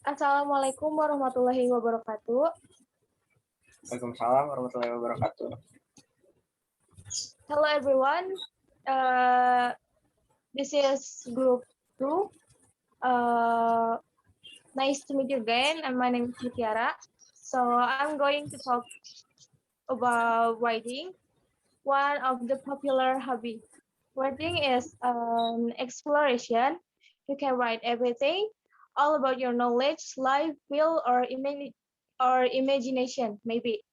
Assalamualaikum warahmatullahi wabarakatuh. Waalaikumsalam warahmatullahi wabarakatuh. Hello everyone. This is group 2. Nice to meet you again. And my name is Mutiara. So I'm going to talk about writing, one of the popular hobby. Writing is an exploration. You can write everything, all about your knowledge, life, will, or imagination, maybe.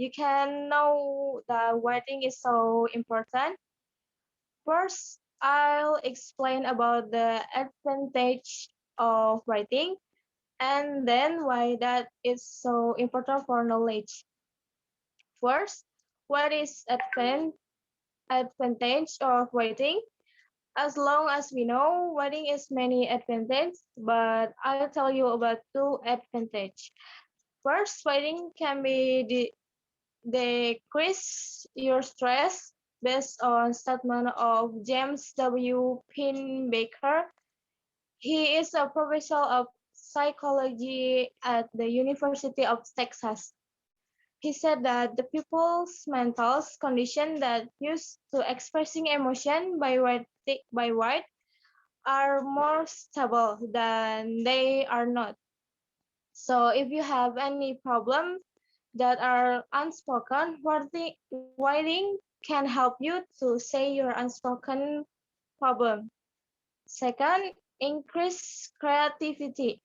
You can know that writing is so important. First, I'll explain about the advantage of writing, and then why that is so important for knowledge. First, what is advantage of writing? As long as we know, writing is many advantages, but I'll tell you about 2 advantage. First, writing can be decrease your stress based on statement of James W. Pennebaker. He is a professor of psychology at the University of Texas. He said that the people's mental condition that used to expressing emotion by word are more stable than they are not. So if you have any problem that are unspoken, writing can help you to say your unspoken problem. Second, increase creativity.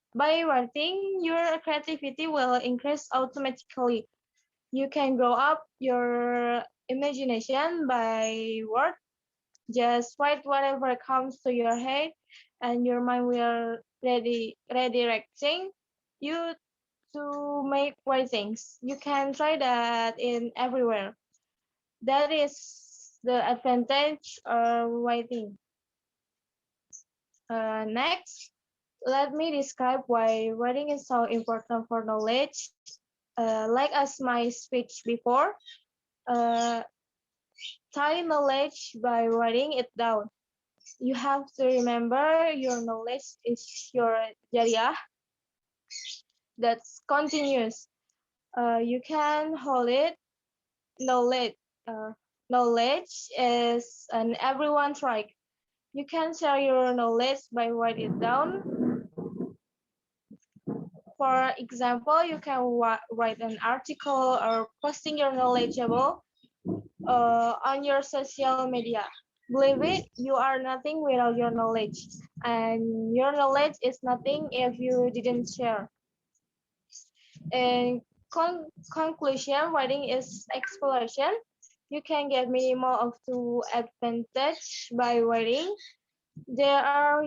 By writing, your creativity will increase automatically. You can grow up your imagination by word. Just write whatever comes to your head, and your mind will redirecting you to make writings. You can try that in everywhere. That is the advantage of writing. Next, let me describe why writing is so important for knowledge. Like as my speech before, tie knowledge by writing it down. You have to remember your knowledge is your jariyah. That's continuous. You can hold it. Knowledge is an everyone's right. You can share your knowledge by write it down. For example, you can write an article or posting your knowledgeable on your social media. Believe it, you are nothing without your knowledge, and your knowledge is nothing if you didn't share. In conclusion, writing is exploration. You can get minimum of 2 advantage by writing. There are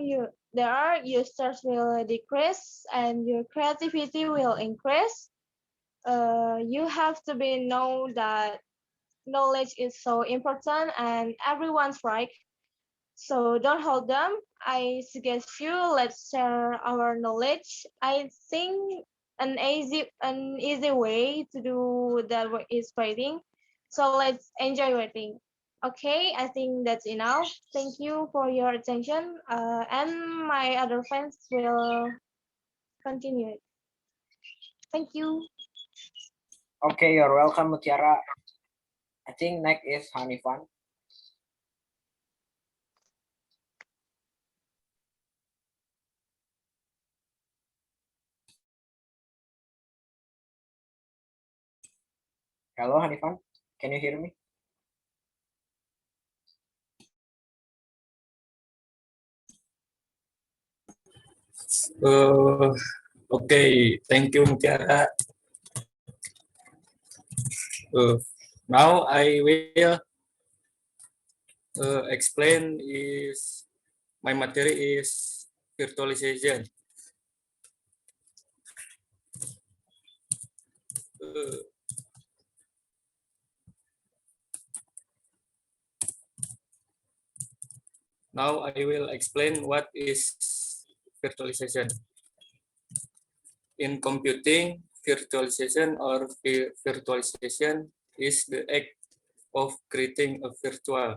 users will decrease and your creativity will increase. You have to be know that knowledge is so important and everyone's right. So don't hold them. I suggest you let's share our knowledge. I think an easy way to do that is writing. So let's enjoy writing. Okay, I think that's enough. Thank you for your attention. And my other friends will continue. Thank you. Okay, you're welcome, Mutiara. I think next is Hanifan. Hello, Hanifan. Can you hear me? Okay, thank you, Mutiara. Now I will explain my material is virtualization. Now I will explain what is virtualization. In computing, virtualization or virtualization is the act of creating a virtual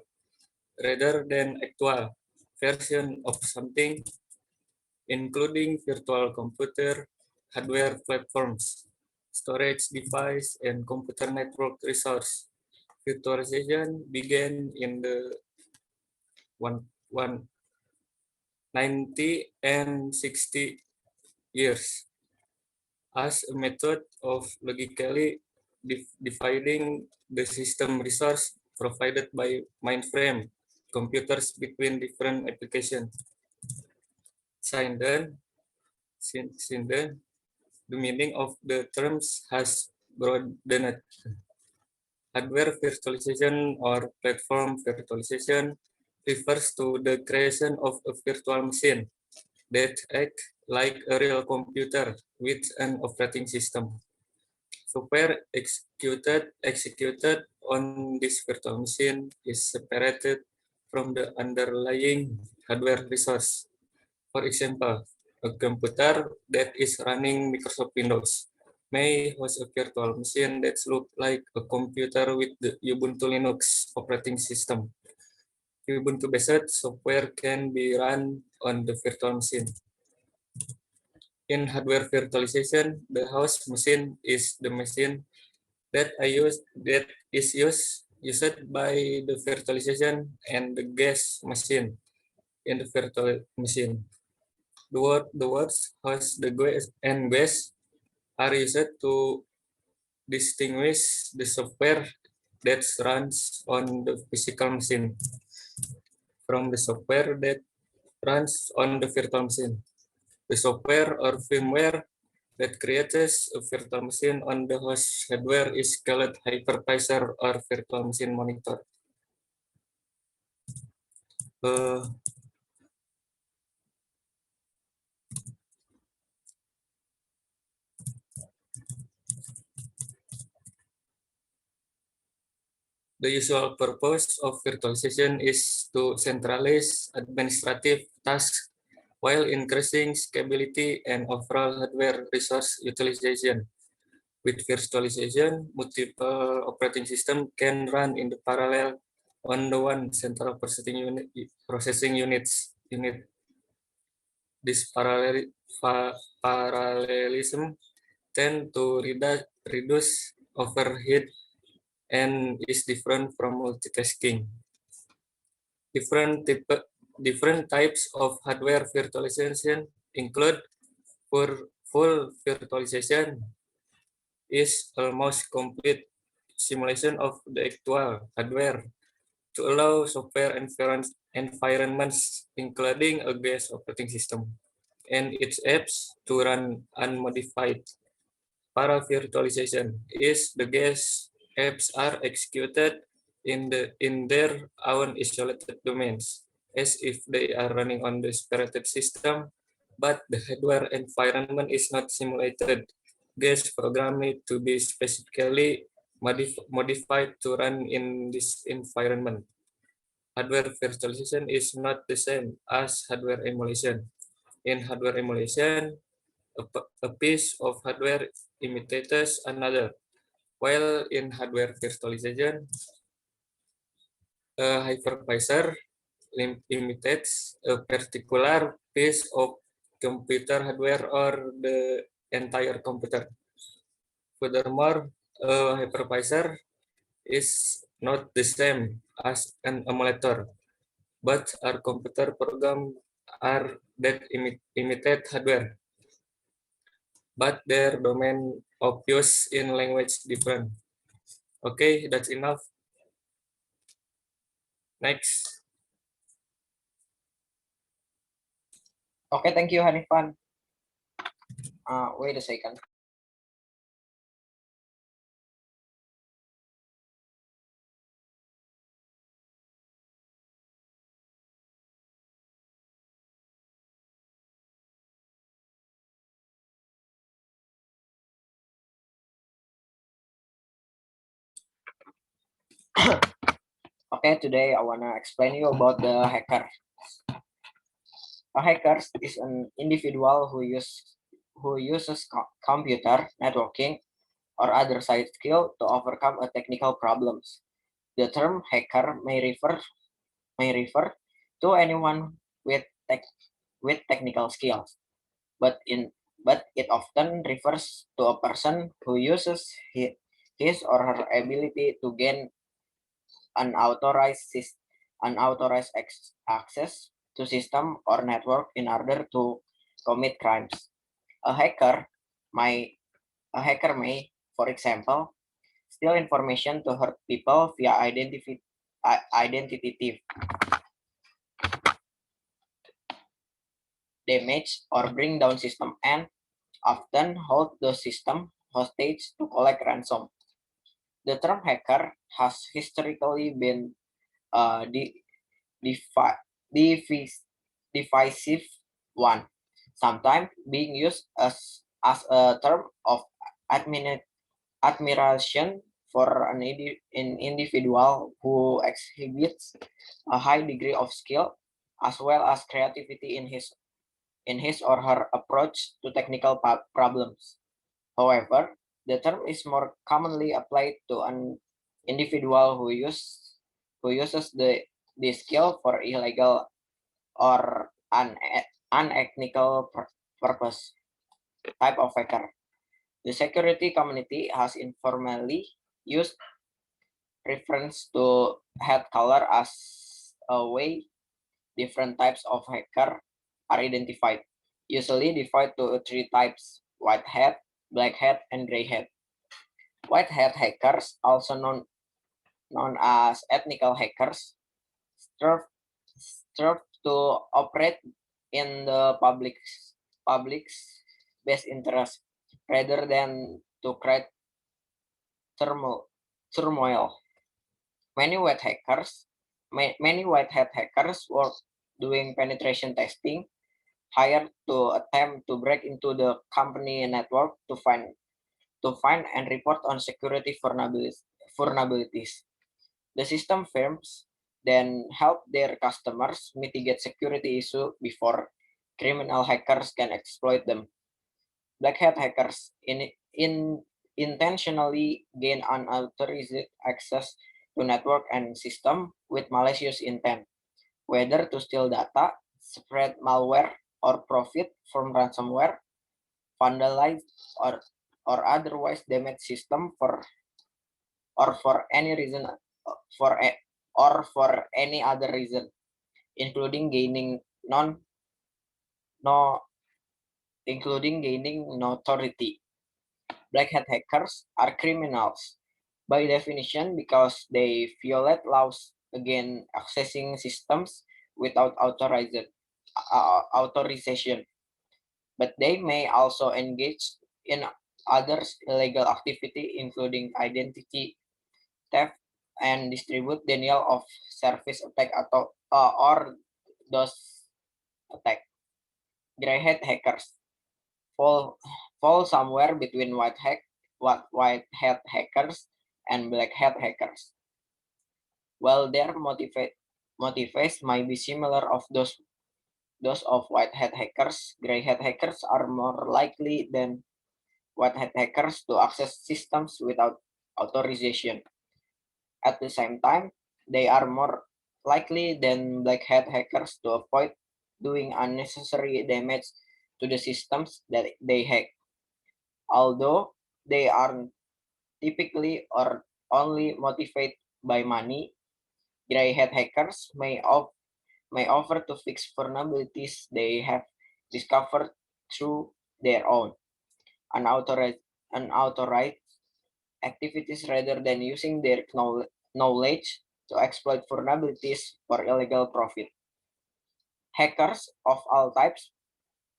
rather than actual version of something, including virtual computer, hardware platforms, storage device, and computer network resource. Virtualization began in the 190 and 60 years as a method of logically dividing the system resource provided by mainframe computers between different applications. Since then, the meaning of the terms has broadened. Hardware virtualization or platform virtualization refers to the creation of a virtual machine that acts like a real computer with an operating system. Software executed on this virtual machine is separated from the underlying hardware resource. For example, a computer that is running Microsoft Windows may host a virtual machine that looks like a computer with the Ubuntu Linux operating system. Ubuntu-based software can be run on the virtual machine. In hardware virtualization, the host machine is the machine that is used by the virtualization and the guest machine in the virtual machine. The words host the guest and guest are used to distinguish the software that runs on the physical machine from the software that runs on the virtual machine. The software or firmware that creates a virtual machine on the host hardware is called hypervisor or virtual machine monitor. The usual purpose of virtualization is to centralize administrative tasks while increasing scalability and overall hardware resource utilization. With virtualization, multiple operating systems can run in the parallel on the one central processing unit. This parallelism tend to reduce overhead and is different from multitasking. Different types of hardware virtualization include full virtualization is almost complete simulation of the actual hardware to allow software environments, including a guest operating system, and its apps to run unmodified. Para-virtualization is the guest apps are executed in their own isolated domains, as if they are running on the separated system, but the hardware environment is not simulated. Guest program need to be specifically modified to run in this environment. Hardware virtualization is not the same as hardware emulation. In hardware emulation, a piece of hardware imitates another, while in hardware virtualization, a hypervisor imitates a particular piece of computer hardware or the entire computer. Furthermore, a hypervisor is not the same as an emulator, but our computer program are that imitate hardware, but their domain of use in language different. Okay, that's enough. Next. Okay, thank you, Hanifan. Wait a second. Okay, today I want to explain you about the hacker. A hacker is an individual who uses computer networking or other side skill to overcome a technical problems. The term hacker may refer to anyone with technical skills, but it often refers to a person who uses his or her ability to gain unauthorized access to system or network in order to commit crimes. A hacker may, for example, steal information to hurt people via identity thief, damage or bring down system, and often hold the system hostage to collect ransom. The term hacker has historically been a divisive one, sometimes being used as a term of admiration for an individual who exhibits a high degree of skill as well as creativity in his or her approach to technical problems. However, the term is more commonly applied to an individual who uses the skill for illegal or unethical purpose. Type of hacker. The security community has informally used reference to head color as a way different types of hacker are identified, usually divided to three types: white hat, black hat, and gray hat. White hat hackers, also known as ethnical hackers, strive, strive to operate in the public's best interest rather than to create turmoil. Many many white hat hackers work doing penetration testing, hired to attempt to break into the company network to find and report on security vulnerabilities. The system firms then help their customers mitigate security issues before criminal hackers can exploit them. Black hat hackers intentionally gain unauthorized access to network and system with malicious intent, whether to steal data, spread malware, or profit from ransomware, vandalize or otherwise damage system for any reason for or for any other reason, including gaining non no including gaining notoriety. Black hat hackers are criminals by definition because they violate laws against accessing systems without authorization. But they may also engage in other illegal activity, including identity theft and distribute denial of service attack or DOS attack. Gray hat hackers fall somewhere between white hat hackers and black hat hackers. While their motives might be similar of those of white hat hackers, gray hat hackers are more likely than white hat hackers to access systems without authorization. At the same time, they are more likely than black hat hackers to avoid doing unnecessary damage to the systems that they hack. Although they are typically or only motivated by money, gray hat hackers may offer to fix vulnerabilities they have discovered through their own unauthorized activities rather than using their knowledge to exploit vulnerabilities for illegal profit. Hackers of all types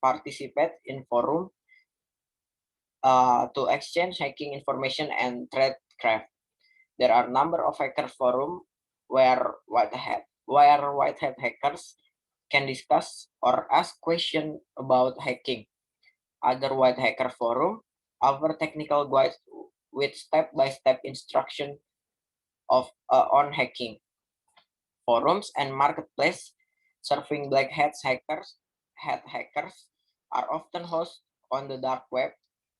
participate in forum to exchange hacking information and trade craft. There are a number of hacker forum where white hat hackers can discuss or ask questions about hacking. Other white hacker forum offer technical guides with step-by-step instruction on hacking. Forums and marketplace serving black hat hackers are often hosted on the dark web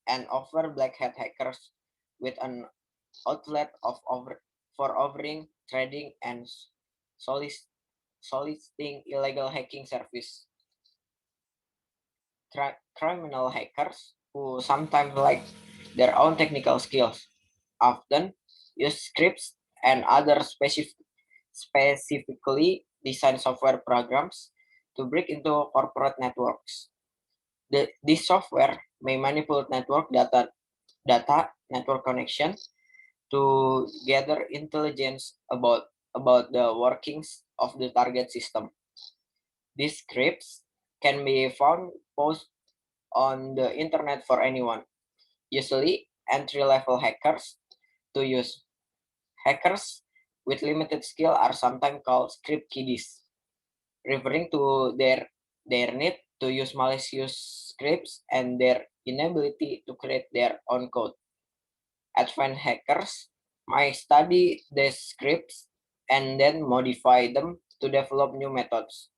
and offer black hat hackers with an outlet of for offering, trading, and soliciting illegal hacking service. Criminal hackers, who sometimes lack their own technical skills, often use scripts and other specifically designed software programs to break into corporate networks. This software may manipulate network data, network connection to gather intelligence about the workings of the target system. These scripts can be found posted on the internet for anyone, usually entry-level hackers, to use. Hackers with limited skill are sometimes called script kiddies, referring to their need to use malicious scripts and their inability to create their own code. Advanced hackers might study the scripts and then modify them to develop new methods.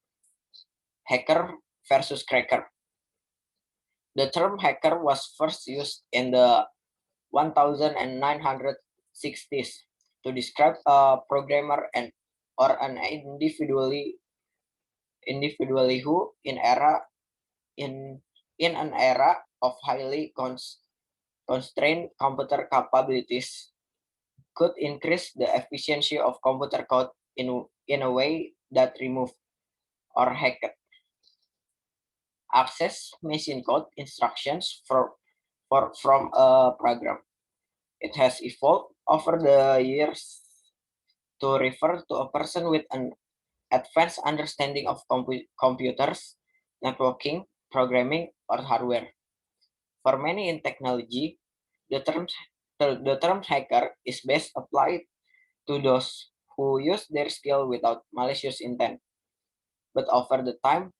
Hacker versus cracker. The term hacker was first used in the 1960s to describe a programmer or an individually who in an era of highly constrained computer capabilities could increase the efficiency of computer code in a way that removed or hacked access machine code instructions from a program. It has evolved over the years to refer to a person with an advanced understanding of computers, networking, programming, or hardware. For many in technology, the term hacker is best applied to those who use their skill without malicious intent. But over the time,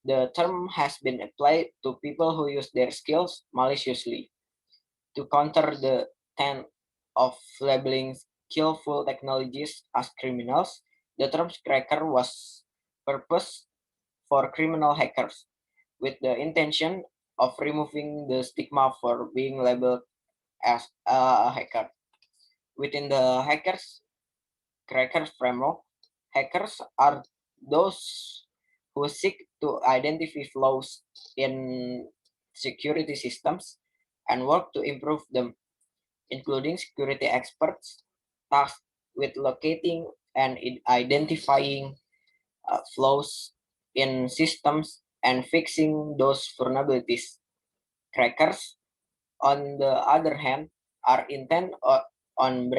the term has been applied to people who use their skills maliciously. To counter the trend of labeling skillful technologies as criminals, the term cracker was purposed for criminal hackers, with the intention of removing the stigma for being labeled as a hacker. Within the cracker framework, hackers are those who seek to identify flaws in security systems and work to improve them, including security experts tasked with locating and identifying flaws in systems and fixing those vulnerabilities. Crackers, on the other hand, are intent on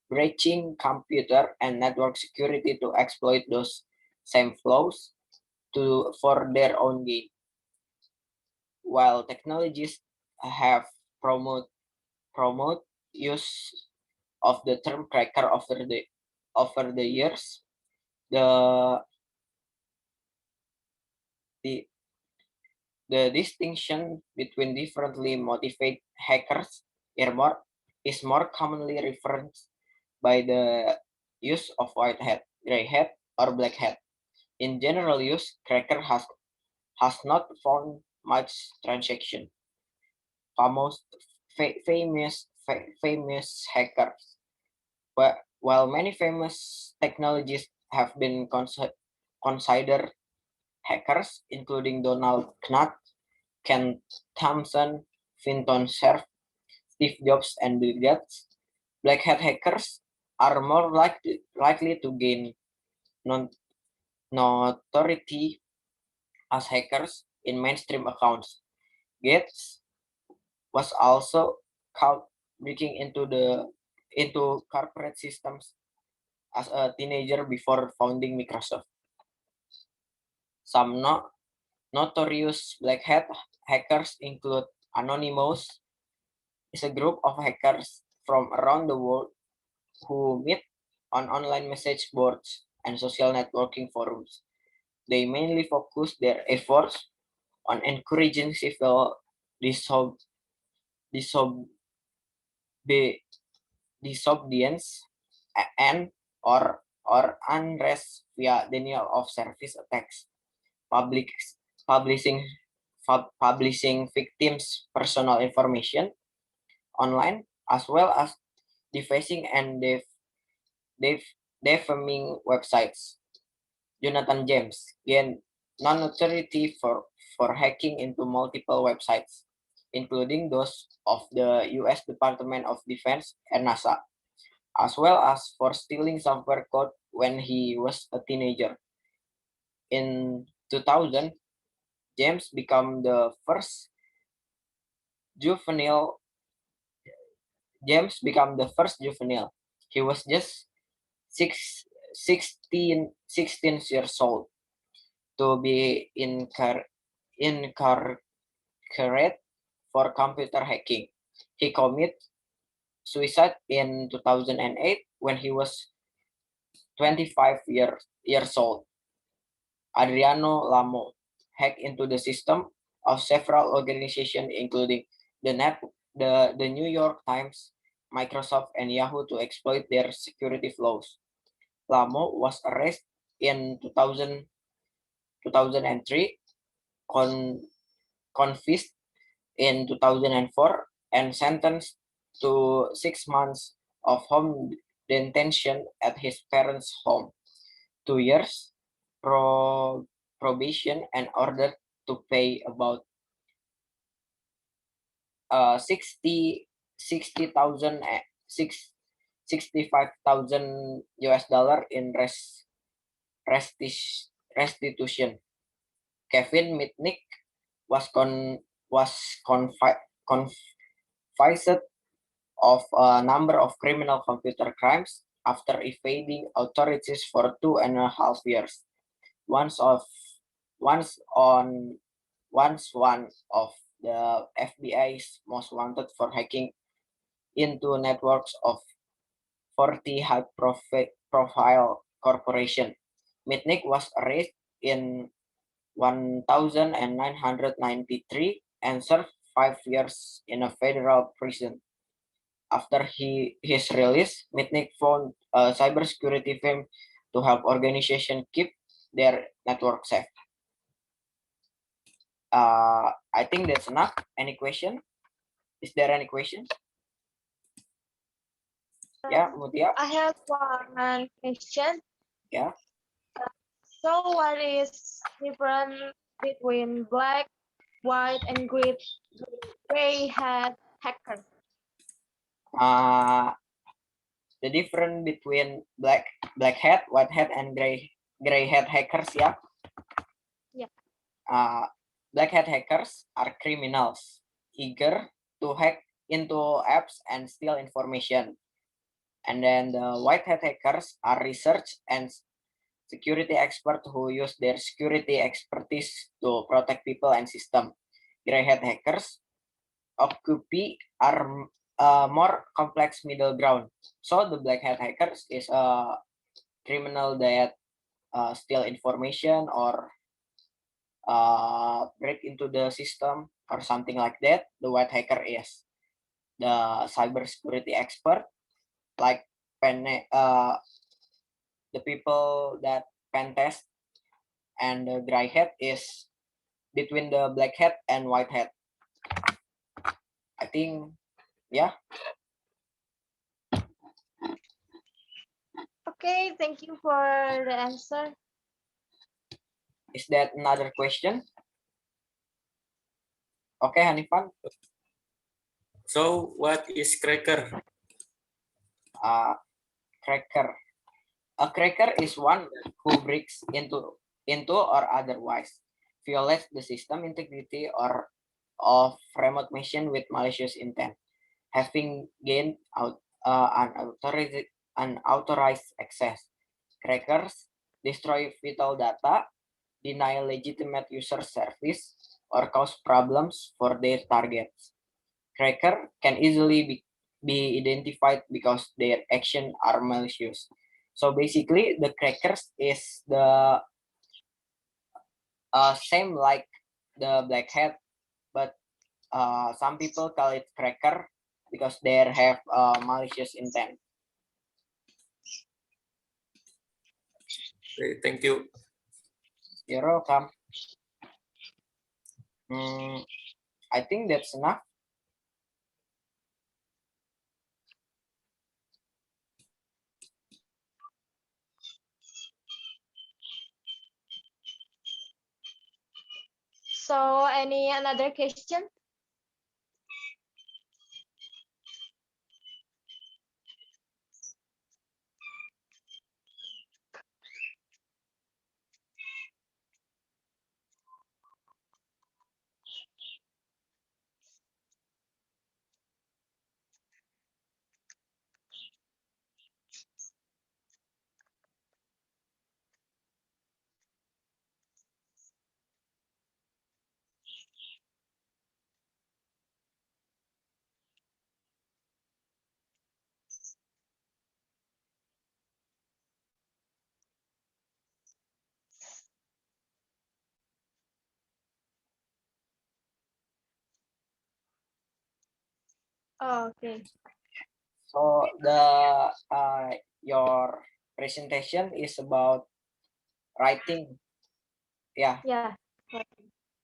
breaching computer and network security to exploit those same flaws for their own gain. While technologists have promote use of the term cracker over the years, the the the distinction between differently motivated hackers is more commonly referenced by the use of white hat, gray hat, or black hat. In general use, cracker has not found much transaction. Famous hackers. While many famous technologists have been considered hackers, including Donald Knuth, Ken Thompson, Vinton Cerf, Steve Jobs, and Bill Gates, black hat hackers are more likely to gain notoriety as hackers in mainstream accounts. Gates was also caught breaking into corporate systems as a teenager before founding Microsoft. Some notorious black hat hackers include Anonymous, is a group of hackers from around the world who meet on online message boards and social networking forums. They mainly focus their efforts on encouraging civil disobedience and or unrest via denial of service attacks, public publishing publishing victims' personal information online, as well as defacing and defaming websites. Jonathan James gained notoriety for hacking into multiple websites, including those of the US Department of Defense and NASA, as well as for stealing software code when he was a teenager. In 2000, James became the first juvenile. He was just 16 years old to be incarcerated for computer hacking. He committed suicide in 2008 when he was 25 years old. Adriano Lamo hacked into the system of several organizations, including the New York Times, Microsoft, and Yahoo, to exploit their security flaws. Lamo was arrested in 2003, confiscated in 2004, and sentenced to 6 months of home detention at his parents' home, 2 years probation, and ordered to pay about 60,000 65,000 US dollar in restitution. Kevin Mitnick was convicted of a number of criminal computer crimes after evading authorities for 2.5 years. Once one of the FBI's most wanted for hacking into networks of 40 high-profile corporations. Mitnick was arrested in 1993 and served 5 years in a federal prison. After his release, Mitnick found a cybersecurity firm to help organizations keep their network safe. I think that's enough. Any question? Is there any question? Yeah, Mutia. I have one question. Yeah. So what is different between black, white, and gray hat hacker? The difference between black hat, white hat, and gray hat hackers, yeah. Yeah. Black hat hackers are criminals eager to hack into apps and steal information. And then the white hat hackers are research and security experts who use their security expertise to protect people and system. Gray hat hackers occupy are a more complex middle ground. So the black hat hackers is a criminal that steal information or break into the system or something like that. The white hacker is the cybersecurity expert, like the people that pen test, and the gray hat is between the black hat and white hat. I think, yeah. Okay, thank you for the answer. Is that another question? Okay, Hanifan. So what is cracker? Cracker. A cracker is one who breaks into or otherwise violates the system integrity or of remote machine with malicious intent, having gained unauthorized access. Crackers destroy vital data, deny legitimate user service, or cause problems for their targets. Cracker can easily be identified because their actions are malicious. So basically, the crackers is the same like the black hat, but some people call it cracker because they have malicious intent. Okay, thank you. You're welcome. I think that's enough. So any another question? Oh, okay. So your presentation is about writing. Yeah. Yeah.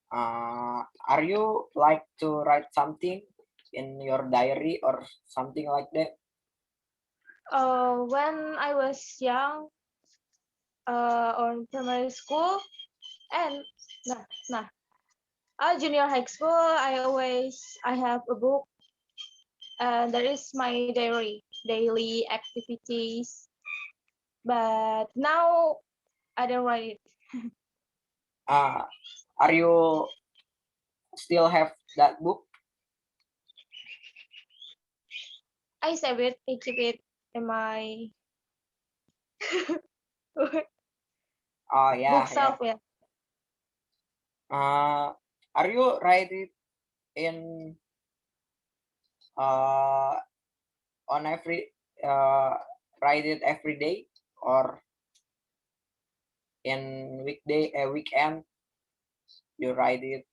Are you like to write something in your diary or something like that? When I was young, on primary school, and nah, junior high school, I have a book, and there is my diary, daily activities. But now I don't write it. Are you still have that book? I save it. I keep it in my Oh yeah, yeah. bookshelf. Yeah. Are you write it in uh on every write it every day or in weekend you write it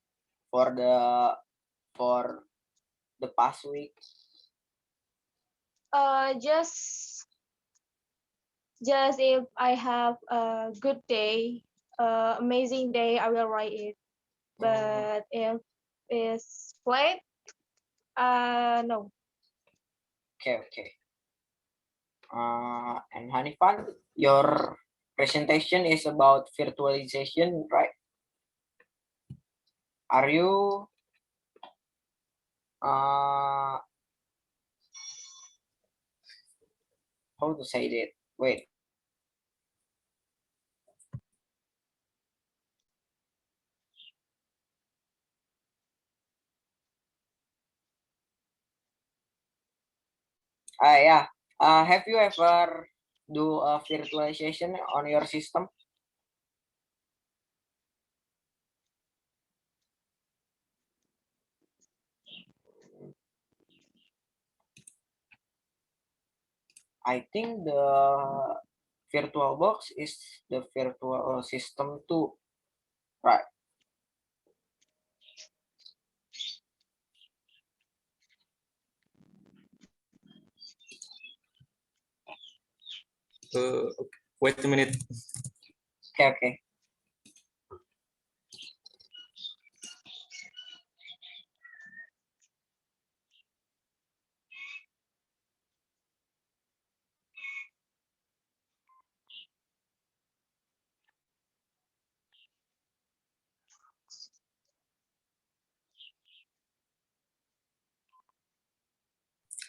for for the past week? Just if I have a good day, amazing day, I will write it. But if it's flat, no. Okay. And Hanifan, your presentation is about virtualization, right? Are you how to say that? Wait. Yeah. Have you ever do a virtualization on your system? I think the VirtualBox is the virtual system too, right? Wait a minute. Okay.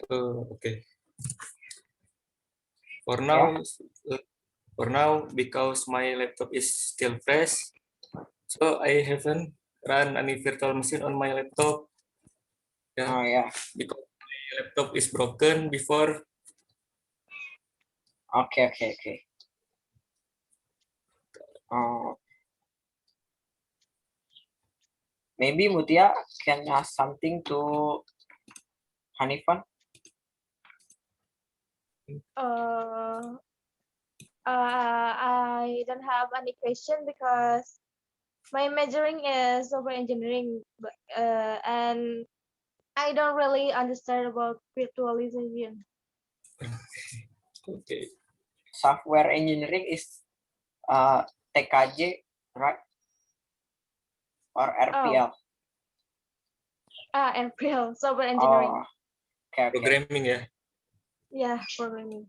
Okay. For Yeah. now, because my laptop is still fresh, so I haven't run any virtual machine on my laptop. Yeah, Oh yeah. because my laptop is broken before. Okay. Uh, Maybe Mutia can ask something to Hanifan. Uh, I don't have any question because my majoring is software engineering, and I don't really understand about virtualization. Okay. Software engineering is TKJ, right? Or Oh, RPL? RPL, software engineering. Oh, okay. Programming ya. Yeah, programming.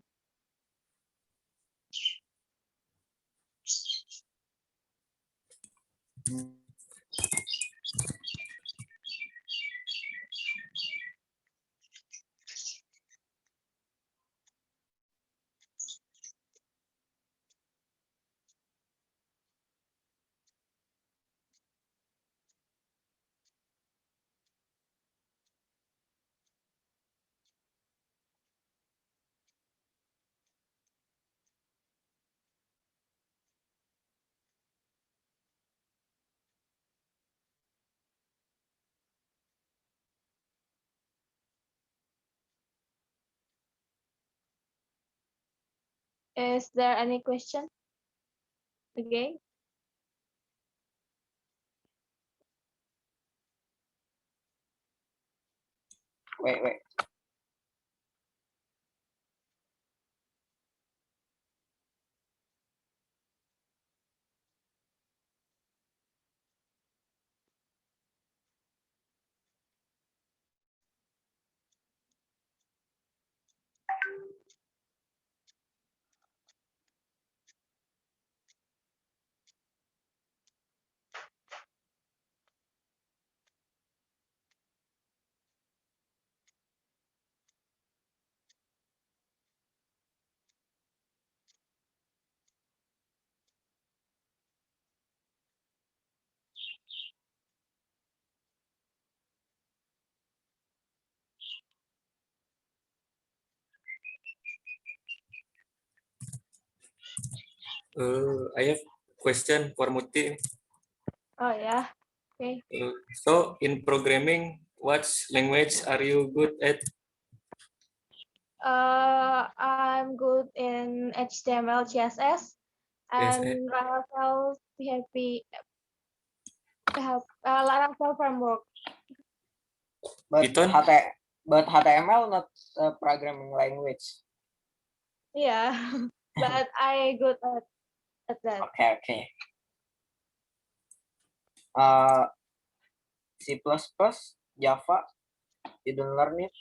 Is there any question? Okay. Wait. I have question for Muti. Oh yeah. Okay. So in programming, what language are you good at? I'm good in HTML, CSS, Yes, and Laravel PHP, Laravel framework. But Python? HTML not a programming language. Yeah, but I good at that. Okay. C++, Java, you don't learn it?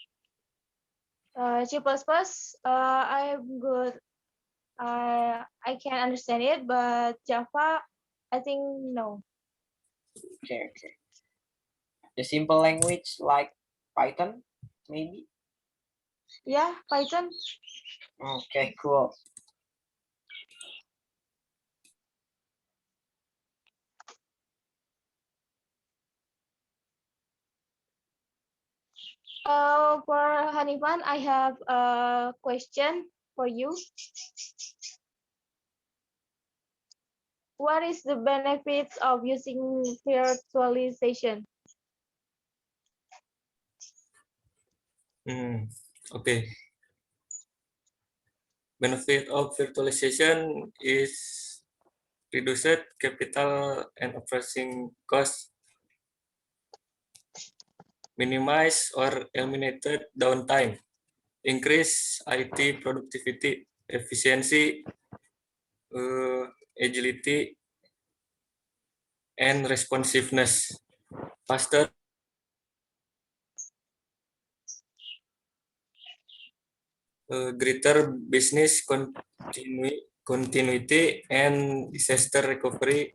C++, I'm good. I can understand it, but Java, I think no. Okay. The simple language like Python, maybe? Yeah, Python. Okay, cool. For Hanifan, I have a question for you. What is the benefits of using virtualization? Okay. Benefit of virtualization is reduced capital and operating costs, minimize or eliminated downtime, increase IT productivity, efficiency, agility, and responsiveness, faster, greater business continuity, and disaster recovery,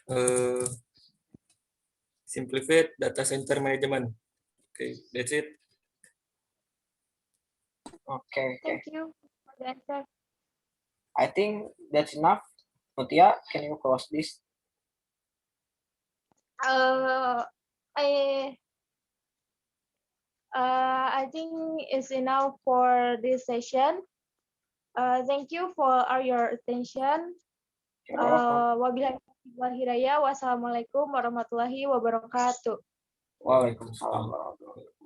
uh, simplified data center management. Okay, that's it. Okay. Thank you for the answer. I think that's enough. Mutia, can you close this? Uh, I I think it's enough for this session. Thank you for your attention. You're welcome. Wabillahi taufiq wal hidayah. Wassalamualaikum warahmatullahi wabarakatuh. Waalaikumsalam warahmatullahi wabarakatuh.